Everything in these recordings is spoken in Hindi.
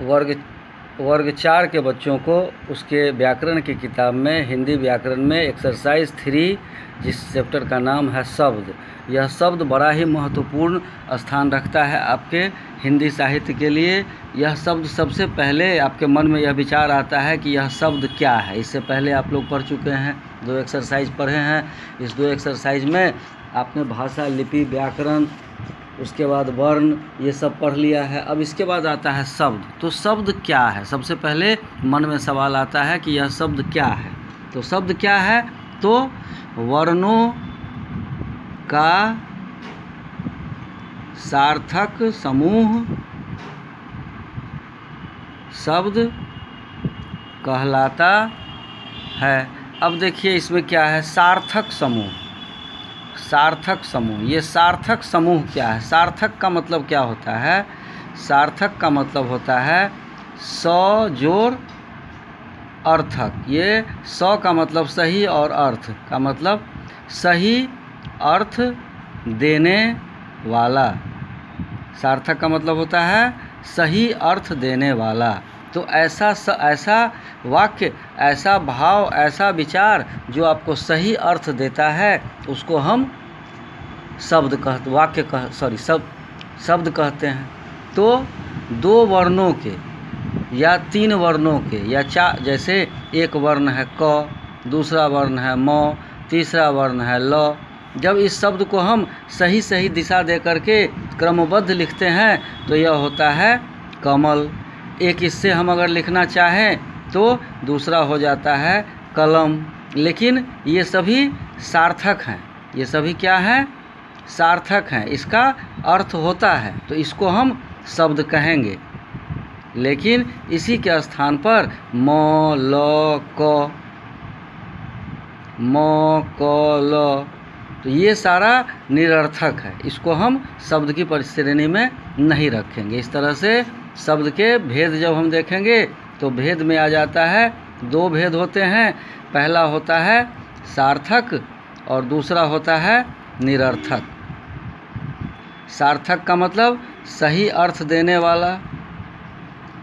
वर्ग वर्ग 4 के बच्चों को उसके व्याकरण की किताब में हिंदी व्याकरण में एक्सरसाइज 3 जिस चैप्टर का नाम है शब्द, यह शब्द बड़ा ही महत्वपूर्ण स्थान रखता है आपके हिंदी साहित्य के लिए। यह शब्द सबसे पहले आपके मन में यह विचार आता है कि यह शब्द क्या है। इससे पहले आप लोग पढ़ चुके हैं, 2 एक्सरसाइज पढ़े हैं। इस 2 एक्सरसाइज में आपने भाषा, लिपि, व्याकरण, उसके बाद वर्ण, ये सब पढ़ लिया है। अब इसके बाद आता है शब्द। तो शब्द क्या है, सबसे पहले मन में सवाल आता है कि यह शब्द क्या है। तो शब्द क्या है, तो वर्णों का सार्थक समूह शब्द कहलाता है। अब देखिए इसमें क्या है, सार्थक समूह। सार्थक समूह, ये सार्थक समूह क्या है? सार्थक का मतलब क्या होता है? सार्थक का मतलब होता है सजोड़ अर्थक। ये स का मतलब सही और अर्थ का मतलब सही अर्थ देने वाला। सार्थक का मतलब होता है सही अर्थ देने वाला। तो ऐसा वाक्य, ऐसा भाव, ऐसा विचार जो आपको सही अर्थ देता है उसको हम शब्द कहते हैं। तो 2 वर्णों के या 3 वर्णों के या 4, जैसे एक वर्ण है क, दूसरा वर्ण है म, तीसरा वर्ण है ल। जब इस शब्द को हम सही दिशा दे करके क्रमबद्ध लिखते हैं तो यह होता है कमल। एक इससे हम अगर लिखना चाहें तो दूसरा हो जाता है कलम। लेकिन ये सभी सार्थक हैं। ये सभी क्या हैं? सार्थक हैं। इसका अर्थ होता है तो इसको हम शब्द कहेंगे। लेकिन इसी के स्थान पर म, ल, क, ल, तो ये सारा निरर्थक है। इसको हम शब्द की परिश्रेणी में नहीं रखेंगे। इस तरह से शब्द के भेद जब हम देखेंगे तो भेद में आ जाता है, 2 भेद होते हैं। पहला होता है सार्थक और दूसरा होता है निरर्थक। सार्थक का मतलब सही अर्थ देने वाला,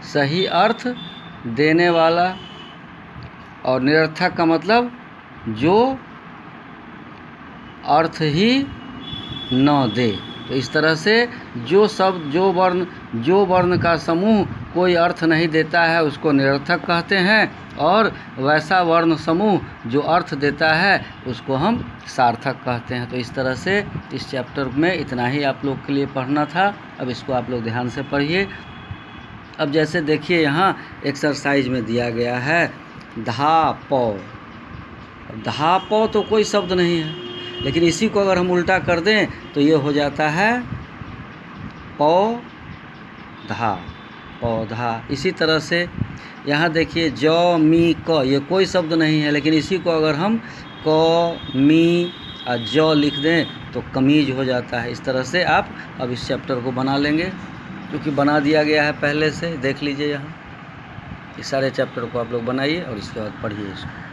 सही अर्थ देने वाला, और निरर्थक का मतलब जो अर्थ ही न दे। तो इस तरह से जो शब्द, जो वर्ण का समूह कोई अर्थ नहीं देता है उसको निरर्थक कहते हैं, और वैसा वर्ण समूह जो अर्थ देता है उसको हम सार्थक कहते हैं। तो इस तरह से इस चैप्टर में इतना ही आप लोग के लिए पढ़ना था। अब इसको आप लोग ध्यान से पढ़िए। अब जैसे देखिए यहाँ एक्सरसाइज में दिया गया है धा पौ। धा पौ तो कोई शब्द नहीं है, लेकिन इसी को अगर हम उल्टा कर दें तो ये हो जाता है पौधा, पौधा। इसी तरह से यहाँ देखिए ज, मी, क, ये कोई शब्द नहीं है, लेकिन इसी को अगर हम क, मी और ज लिख दें तो कमीज हो जाता है। इस तरह से आप अब इस चैप्टर को बना लेंगे, क्योंकि बना दिया गया है पहले से। देख लीजिए यहाँ इस सारे चैप्टर को आप लोग बनाइए और इसके बाद पढ़िए इसको।